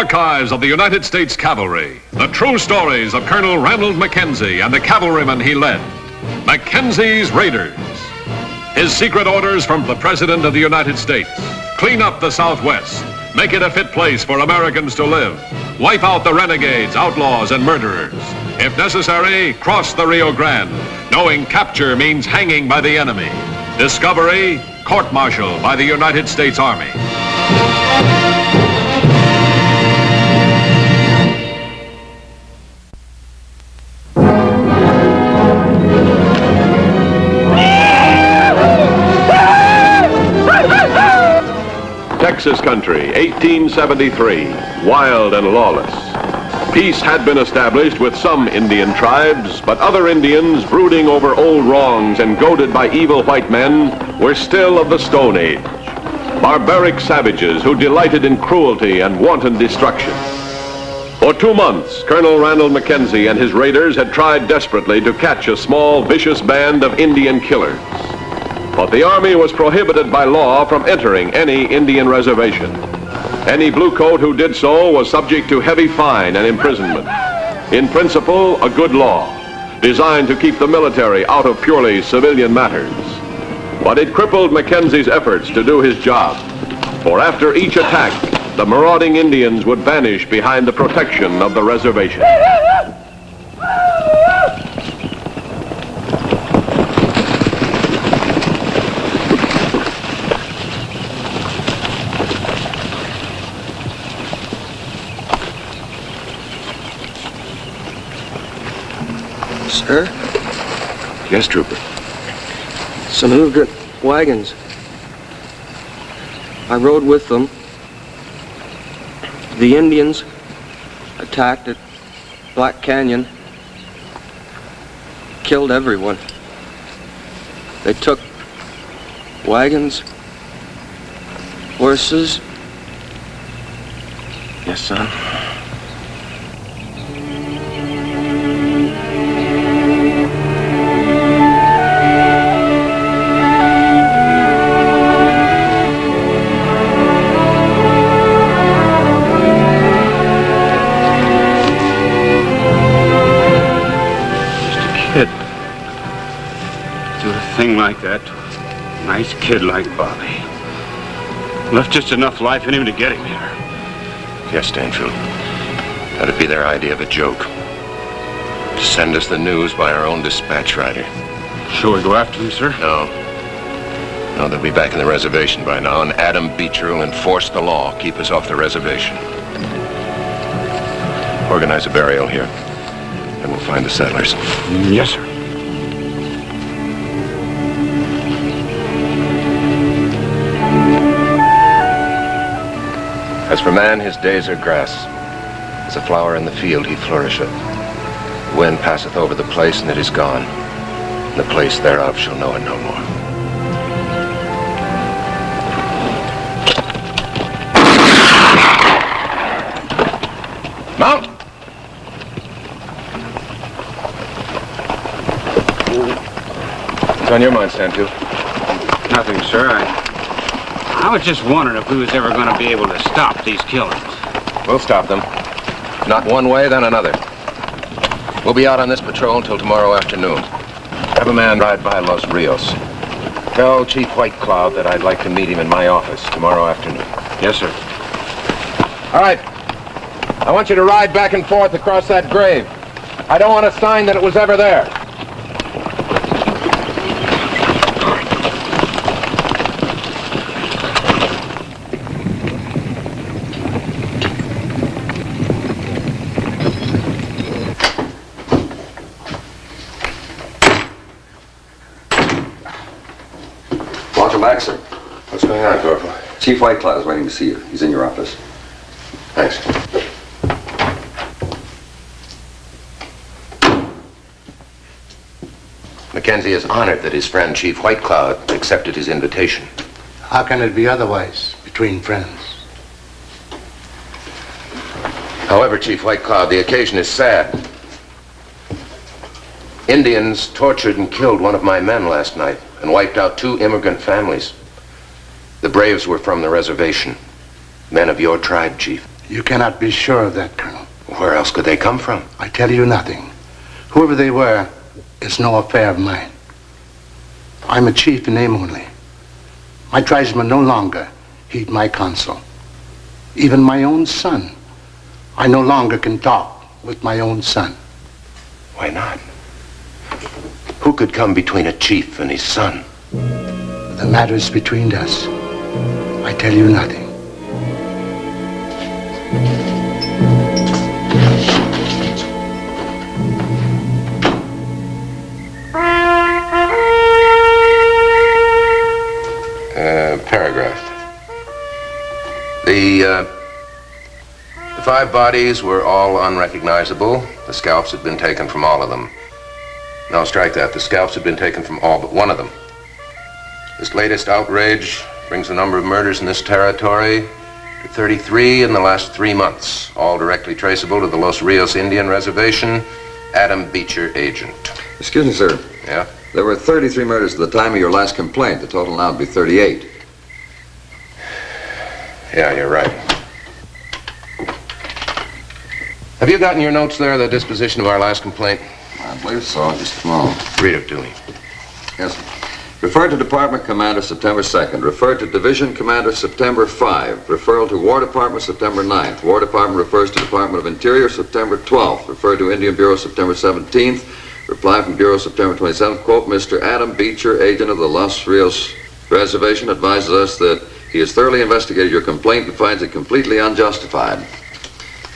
archives of the United States Cavalry, the true stories of Colonel Ranald Mackenzie and the cavalrymen he led. Mackenzie's Raiders. His secret orders from the President of the United States. Clean up the Southwest. Make it a fit place for Americans to live. Wipe out the renegades, outlaws, and murderers. If necessary, cross the Rio Grande, knowing capture means hanging by the enemy. Discovery, court-martial by the United States Army. Texas country, 1873, wild and lawless. Peace had been established with some Indian tribes, but other Indians, brooding over old wrongs and goaded by evil white men, were still of the Stone Age. Barbaric savages who delighted in cruelty and wanton destruction. For 2 months, Colonel Ranald Mackenzie and his raiders had tried desperately to catch a small, vicious band of Indian killers. But the Army was prohibited by law from entering any Indian reservation. Any bluecoat who did so was subject to heavy fine and imprisonment. In principle, a good law, designed to keep the military out of purely civilian matters. But it crippled Mackenzie's efforts to do his job. For after each attack, the marauding Indians would vanish behind the protection of the reservation. Sir? Yes, Trooper. Some immigrant wagons. I rode with them. The Indians attacked at Black Canyon. Killed everyone. They took wagons, horses. Yes, son. Thing like that to a nice kid like Bobby. Left just enough life in him to get him here. Yes, Stanfield. That'd be their idea of a joke. To send us the news by our own dispatch rider. Shall we go after them, sir? No. No, they'll be back in the reservation by now, and Adam Beecher will enforce the law, keep us off the reservation. Organize a burial here, and we'll find the settlers. Yes, sir. As for man, his days are grass. As a flower in the field, he flourisheth. The wind passeth over the place, and it is gone. And the place thereof shall know it no more. Mount! What's on your mind, Stanfield? Nothing, sir. I was just wondering if we was ever going to be able to stop these killers. We'll stop them. If not one way, then another. We'll be out on this patrol until tomorrow afternoon. Have a man ride by Los Rios. Tell Chief White Cloud that I'd like to meet him in my office tomorrow afternoon. Yes, sir. All right. I want you to ride back and forth across that grave. I don't want a sign that it was ever there. Back, sir. What's going on, Corporal? Chief Whitecloud is waiting to see you. He's in your office. Thanks. Mackenzie is honored that his friend Chief Whitecloud accepted his invitation. How can it be otherwise between friends? However, Chief Whitecloud, the occasion is sad. Indians tortured and killed one of my men last night and wiped out 2 immigrant families. The braves were from the reservation. Men of your tribe, Chief. You cannot be sure of that, Colonel. Where else could they come from? I tell you nothing. Whoever they were is no affair of mine. I'm a chief in name only. My tribesmen no longer heed my counsel. Even my own son. I no longer can talk with my own son. Why not? Who could come between a chief and his son? The matter is between us. I tell you nothing. Paragraph. The 5 bodies were all unrecognizable. The scalps had been taken from all of them. No, strike that. The scalps had been taken from all but one of them. This latest outrage brings the number of murders in this territory to 33 in the last 3 months, all directly traceable to the Los Rios Indian Reservation, Adam Beecher, agent. Excuse me, sir. Yeah? There were 33 murders at the time of your last complaint. The total now would be 38. Yeah, you're right. Have you gotten your notes there, the disposition of our last complaint? I believe so. Just a moment. Read it to me. Yes, sir. Referred to Department Commander September 2nd. Referred to Division Commander September 5. Referral to War Department September 9th. War Department refers to Department of Interior September 12th. Referred to Indian Bureau September 17th. Reply from Bureau September 27th. Quote, Mr. Adam Beecher, agent of the Los Rios Reservation, advises us that he has thoroughly investigated your complaint and finds it completely unjustified.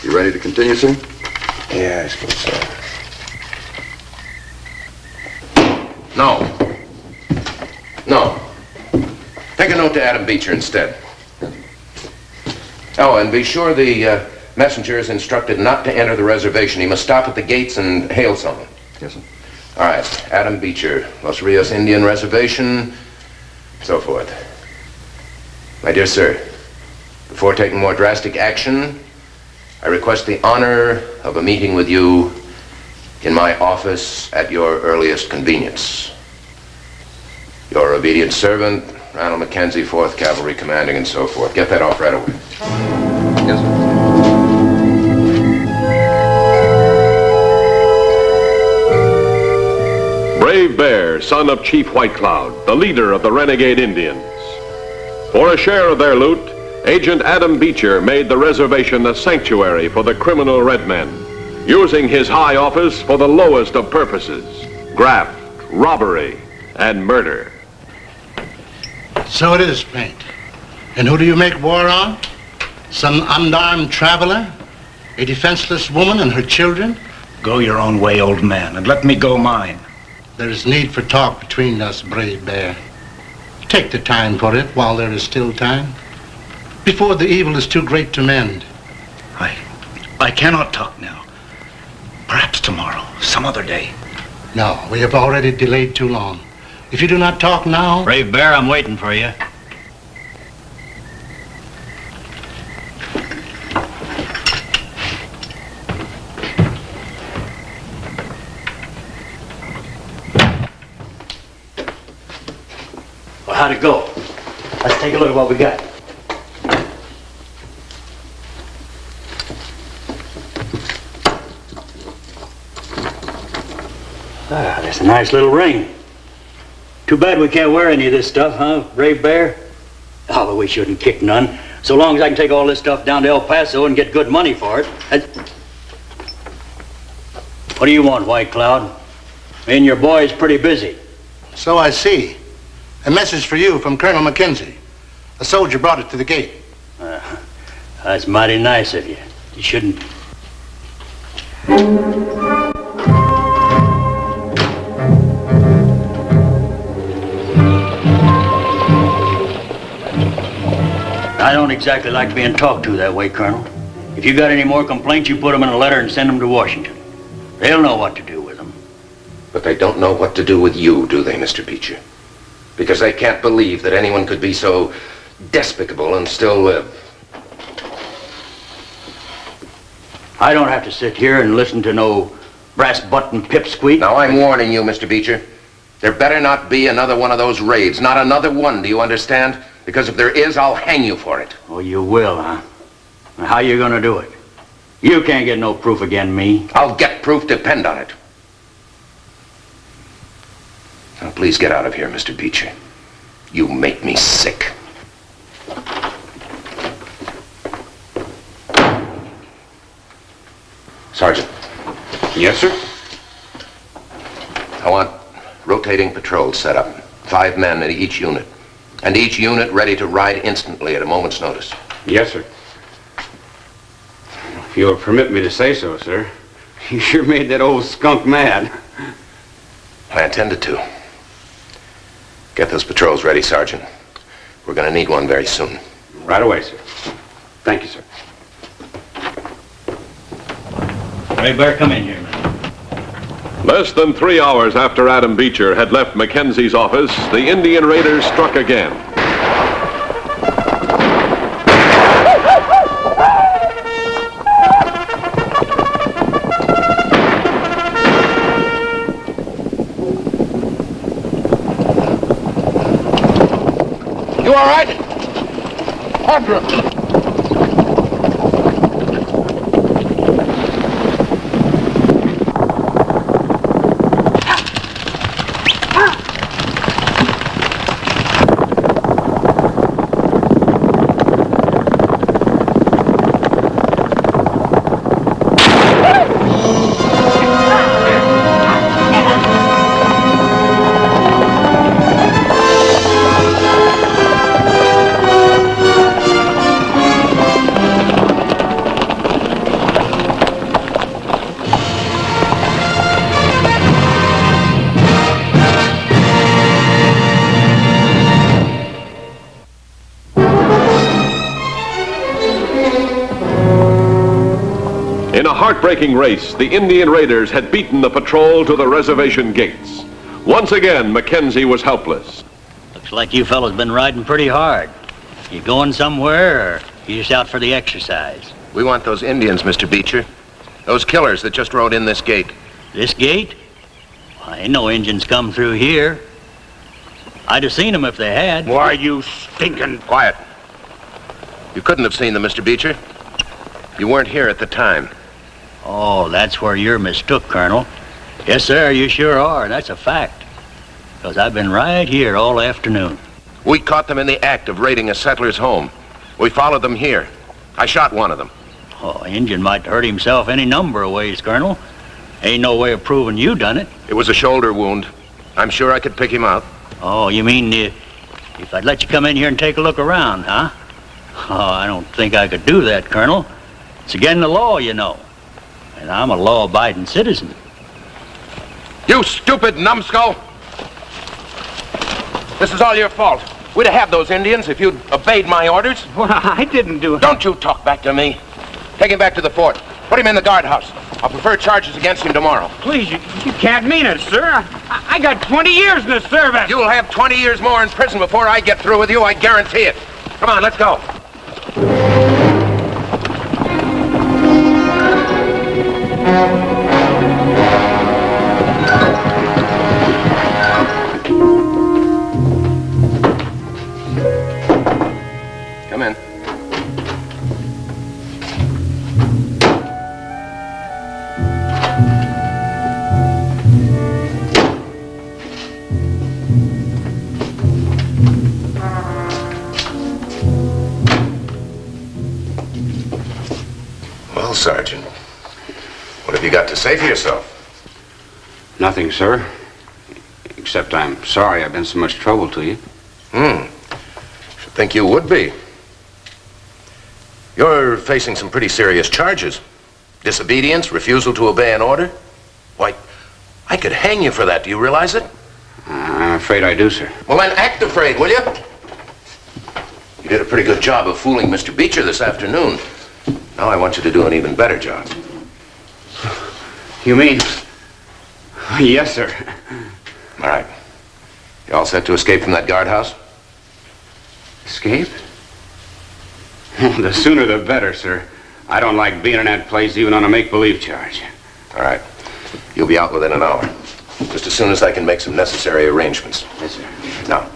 You ready to continue, sir? Yeah, I suppose so. No. No. Take a note to Adam Beecher instead. Oh, and be sure the messenger is instructed not to enter the reservation. He must stop at the gates and hail someone. Yes, sir. All right. Adam Beecher, Los Rios Indian Reservation, so forth. My dear sir, before taking more drastic action, I request the honor of a meeting with you in my office at your earliest convenience. Your obedient servant, Ronald Mackenzie, 4th Cavalry Commanding, and so forth. Get that off right away. Yes, sir. Brave Bear, son of Chief White Cloud, the leader of the renegade Indians. For a share of their loot, Agent Adam Beecher made the reservation a sanctuary for the criminal red men, using his high office for the lowest of purposes, graft, robbery, and murder. So it is, Paint. And who do you make war on? Some unarmed traveler? A defenseless woman and her children? Go your own way, old man, and let me go mine. There is need for talk between us, Brave Bear. Take the time for it while there is still time. Before the evil is too great to mend. I cannot talk now. Perhaps tomorrow, some other day. No, we have already delayed too long. If you do not talk now... Brave Bear, I'm waiting for you. Well, how'd it go? Let's take a look at what we got. Ah, that's a nice little ring. Too bad we can't wear any of this stuff, huh, Brave Bear? Oh, but we shouldn't kick none. So long as I can take all this stuff down to El Paso and get good money for it. What do you want, White Cloud? Me and your boy is pretty busy. So I see. A message for you from Colonel Mackenzie. A soldier brought it to the gate. That's mighty nice of you. You shouldn't... I don't exactly like being talked to that way, Colonel. If you got any more complaints, you put them in a letter and send them to Washington. They'll know what to do with them. But they don't know what to do with you, do they, Mr. Beecher? Because they can't believe that anyone could be so despicable and still live. I don't have to sit here and listen to no brass-button pipsqueak. Now, I'm warning you, Mr. Beecher. There better not be another one of those raids. Not another one, do you understand? Because if there is, I'll hang you for it. Oh, you will, huh? How you gonna do it? You can't get no proof against me. I'll get proof, depend on it. Now, please get out of here, Mr. Beecher. You make me sick. Sergeant. Yes, sir? I want rotating patrols set up. 5 men in each unit. And each unit ready to ride instantly at a moment's notice. Yes, sir. If you'll permit me to say so, sir. You sure made that old skunk mad. I intended to. Get those patrols ready, Sergeant. We're going to need one very soon. Right away, sir. Thank you, sir. Ray Bear, come in here, man. Less than 3 hours after Adam Beecher had left Mackenzie's office, the Indian raiders struck again. You all right? After him. In a heartbreaking race, the Indian raiders had beaten the patrol to the reservation gates. Once again, Mackenzie was helpless. Looks like you fellas been riding pretty hard. You going somewhere, or you just out for the exercise? We want those Indians, Mr. Beecher. Those killers that just rode in this gate. This gate? Well, ain't no engines come through here. I'd have seen them if they had. Why, you stinking... Quiet. You couldn't have seen them, Mr. Beecher. You weren't here at the time. Oh, that's where you're mistook, Colonel. Yes, sir, you sure are. That's a fact. Because I've been right here all afternoon. We caught them in the act of raiding a settler's home. We followed them here. I shot one of them. Oh, Injun might hurt himself any number of ways, Colonel. Ain't no way of proving you done it. It was a shoulder wound. I'm sure I could pick him out. Oh, you mean if I'd let you come in here and take a look around, huh? Oh, I don't think I could do that, Colonel. It's against the law, you know. And I'm a law-abiding citizen. You stupid numbskull! This is all your fault. We'd have had those Indians if you'd obeyed my orders. Well, I didn't do it. Don't you talk back to me. Take him back to the fort. Put him in the guardhouse. I'll prefer charges against him tomorrow. Please, you can't mean it, sir. I got 20 years in the service. You'll have 20 years more in prison before I get through with you, I guarantee it. Come on, let's go. Come in. Well, Sergeant, what have you got to say for yourself? Nothing, sir. Except I'm sorry I've been so much trouble to you. Should think you would be. You're facing some pretty serious charges. Disobedience, refusal to obey an order. Why, I could hang you for that. Do you realize it? I'm afraid I do, sir. Well, then act afraid, will you? You did a pretty good job of fooling Mr. Beecher this afternoon. Now I want you to do an even better job. You mean... Yes, sir. All right. You all set to escape from that guardhouse? Escape? The sooner the better, sir. I don't like being in that place even on a make-believe charge. All right. You'll be out within an hour. Just as soon as I can make some necessary arrangements. Yes, sir. Now,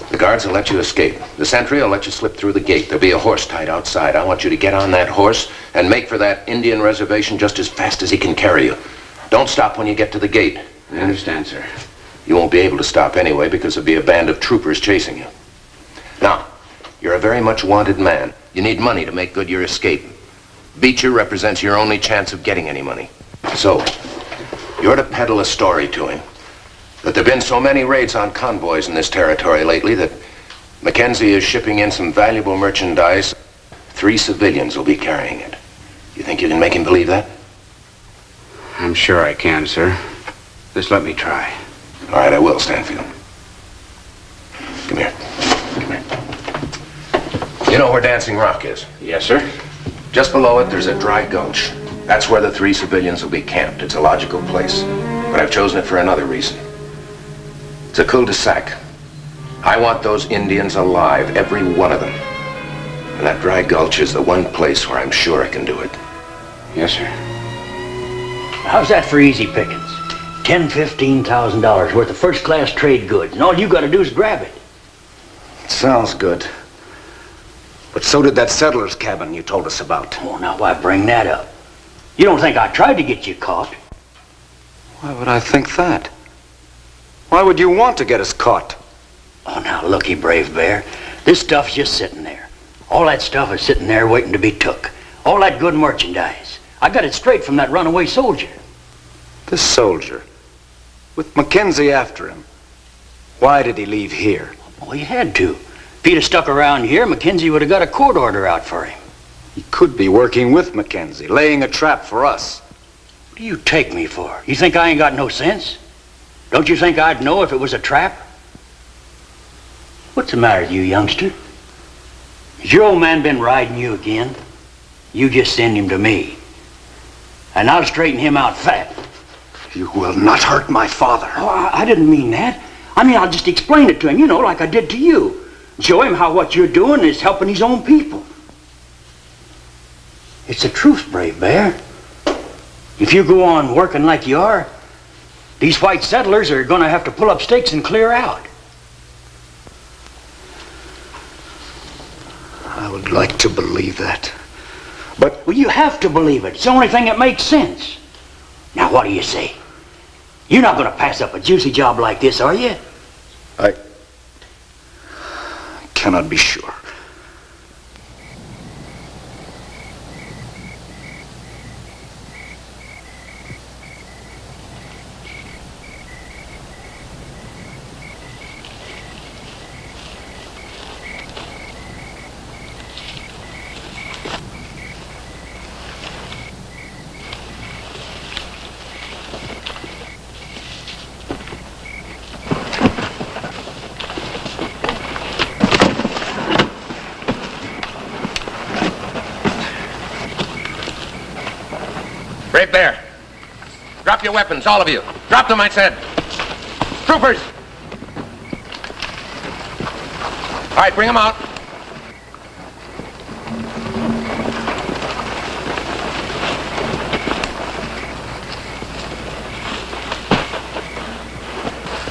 the guards will let you escape. The sentry will let you slip through the gate. There'll be a horse tied outside. I want you to get on that horse and make for that Indian reservation just as fast as he can carry you. Don't stop when you get to the gate. I understand, sir. You won't be able to stop anyway because there'll be a band of troopers chasing you. Now, you're a very much wanted man. You need money to make good your escape. Beecher represents your only chance of getting any money. So, you're to peddle a story to him. That there have been so many raids on convoys in this territory lately that Mackenzie is shipping in some valuable merchandise. 3 civilians will be carrying it. You think you can make him believe that? I'm sure I can, sir. Just let me try. All right, I will, Stanfield. Come here. Come here. You know where Dancing Rock is? Yes, sir. Just below it, there's a dry gulch. That's where the 3 civilians will be camped. It's a logical place. But I've chosen it for another reason. It's a cul-de-sac. I want those Indians alive, every one of them. And that dry gulch is the one place where I'm sure I can do it. Yes, sir. How's that for easy pickings? $10,000–$15,000 worth of first-class trade goods, and all you gotta do is grab it. Sounds good. But so did that settler's cabin you told us about. Oh, now why bring that up? You don't think I tried to get you caught? Why would I think that? Why would you want to get us caught? Oh, now looky, Brave Bear. This stuff's just sitting there. All that stuff is sitting there waiting to be took. All that good merchandise. I got it straight from that runaway soldier. This soldier, with Mackenzie after him, why did he leave here? Well, he had to. If he'd have stuck around here, Mackenzie would have got a court order out for him. He could be working with Mackenzie, laying a trap for us. What do you take me for? You think I ain't got no sense? Don't you think I'd know if it was a trap? What's the matter with you, youngster? Has your old man been riding you again? You just send him to me. And I'll straighten him out fat. You will not hurt my father. Oh, I didn't mean that. I mean, I'll just explain it to him, you know, like I did to you. Show him how what you're doing is helping his own people. It's the truth, Brave Bear. If you go on working like you are, these white settlers are going to have to pull up stakes and clear out. I would like to believe that. But well, you have to believe it. It's the only thing that makes sense. Now, what do you say? You're not going to pass up a juicy job like this, are you? I cannot be sure. Brave Bear, drop your weapons, all of you. Drop them, I said. Troopers! All right, bring them out.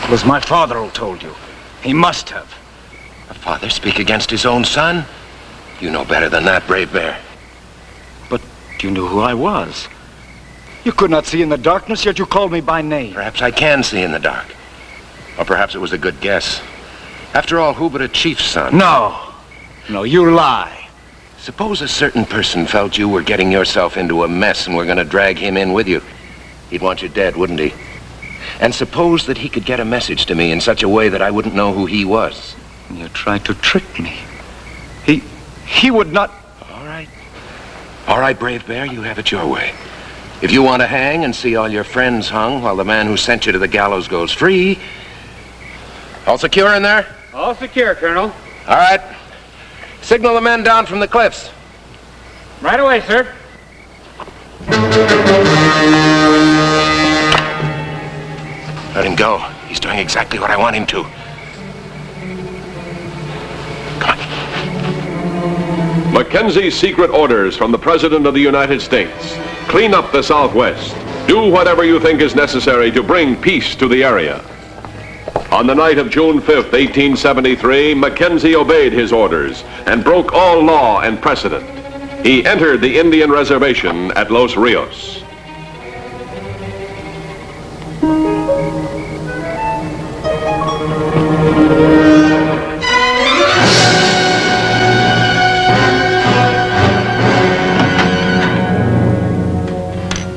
It was my father who told you. He must have. A father speak against his own son? You know better than that, Brave Bear. But you knew who I was. You could not see in the darkness, yet you called me by name. Perhaps I can see in the dark. Or perhaps it was a good guess. After all, who but a chief's son? No. No, you lie. Suppose a certain person felt you were getting yourself into a mess and were going to drag him in with you. He'd want you dead, wouldn't he? And suppose that he could get a message to me in such a way that I wouldn't know who he was. You tried to trick me. He would not... All right. All right, Brave Bear, you have it your way. If you want to hang and see all your friends hung while the man who sent you to the gallows goes free... All secure in there? All secure, Colonel. All right. Signal the men down from the cliffs. Right away, sir. Let him go. He's doing exactly what I want him to. Come on. Mackenzie's secret orders from the President of the United States. Clean up the Southwest. Do whatever you think is necessary to bring peace to the area. On the night of June 5th, 1873, Mackenzie obeyed his orders and broke all law and precedent. He entered the Indian reservation at Los Rios.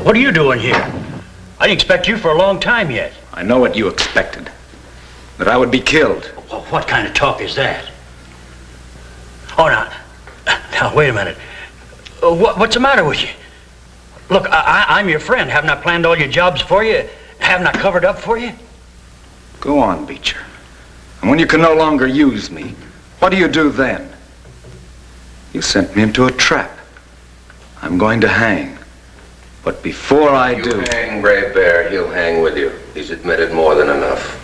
What are you doing here? I didn't expect you for a long time yet. I know what you expected. That I would be killed. Well, what kind of talk is that? Oh, now, wait a minute. What's the matter with you? Look, I'm your friend. Haven't I planned all your jobs for you? Haven't I covered up for you? Go on, Beecher. And when you can no longer use me, what do you do then? You sent me into a trap. I'm going to hang. But before I do... You hang, Brave Bear, he'll hang with you. He's admitted more than enough.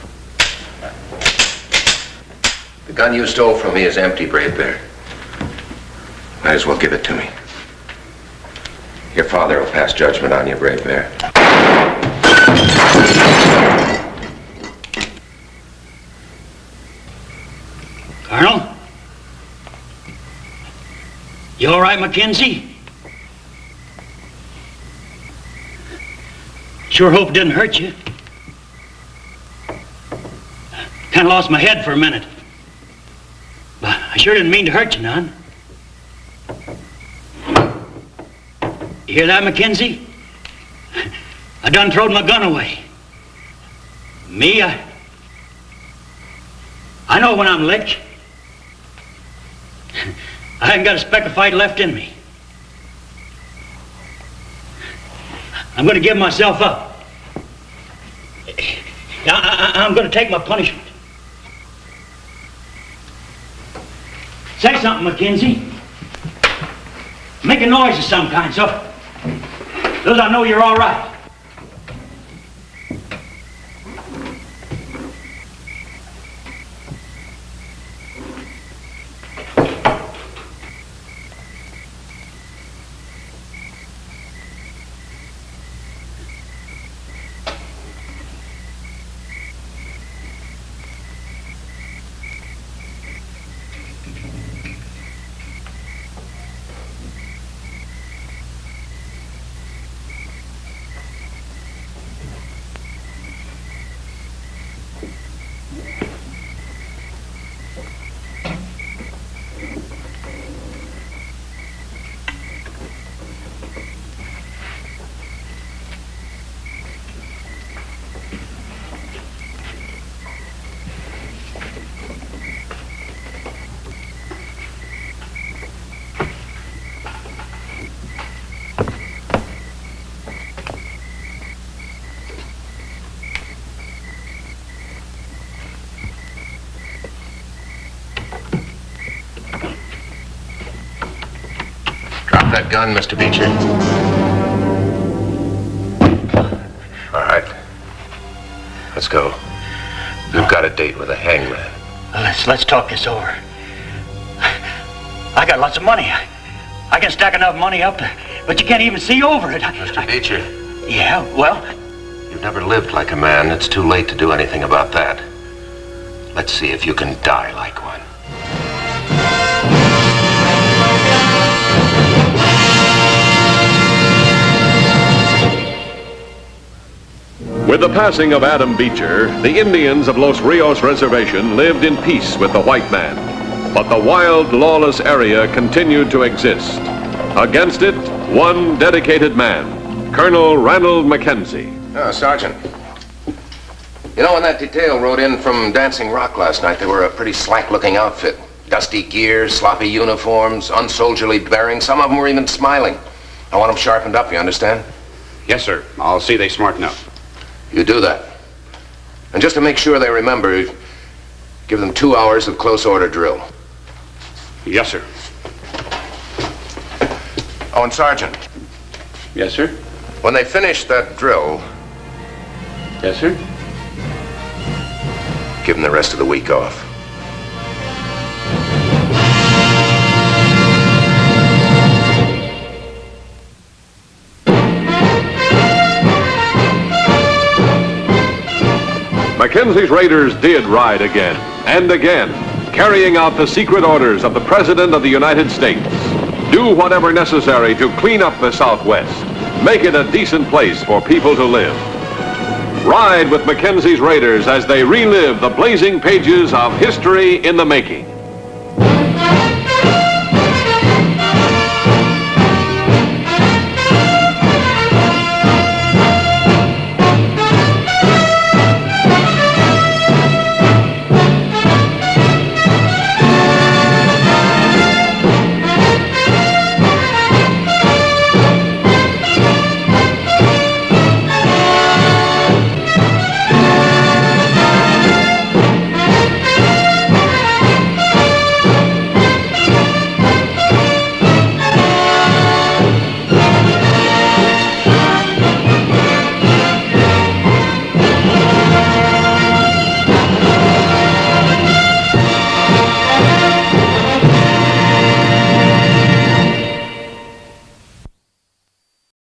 The gun you stole from me is empty, Brave Bear. Might as well give it to me. Your father will pass judgment on you, Brave Bear. Colonel? You all right, Mackenzie? Sure hope it didn't hurt you. Kind of lost my head for a minute. But I sure didn't mean to hurt you none. You hear that, Mackenzie? I done throwed my gun away. Me, I know when I'm licked. I ain't got a speck of fight left in me. I'm going to give myself up. I'm going to take my punishment. Say something, Mackenzie. Make a noise of some kind, so I know you're all right. That gun, Mr. Beecher. All right. Let's go. You've got a date with a hangman. Let's talk this over. I got lots of money. I can stack enough money up, but you can't even see over it. Mr. Beecher. Yeah, well? You've never lived like a man. It's too late to do anything about that. Let's see if you can die like one. With the passing of Adam Beecher, the Indians of Los Rios Reservation lived in peace with the white man. But the wild, lawless area continued to exist. Against it, one dedicated man, Colonel Ranald Mackenzie. Oh, Sergeant. You know, when that detail rode in from Dancing Rock last night, they were a pretty slack-looking outfit. Dusty gear, sloppy uniforms, unsoldierly bearing. Some of them were even smiling. I want them sharpened up, you understand? Yes, sir. I'll see they smarten up. You do that. And just to make sure they remember, give them 2 hours of close order drill. Yes, sir. Oh, and Sergeant. Yes, sir. When they finish that drill, Yes, sir. give them the rest of the week off. Mackenzie's Raiders did ride again and again, carrying out the secret orders of the President of the United States. Do whatever necessary to clean up the Southwest. Make it a decent place for people to live. Ride with Mackenzie's Raiders as they relive the blazing pages of history in the making.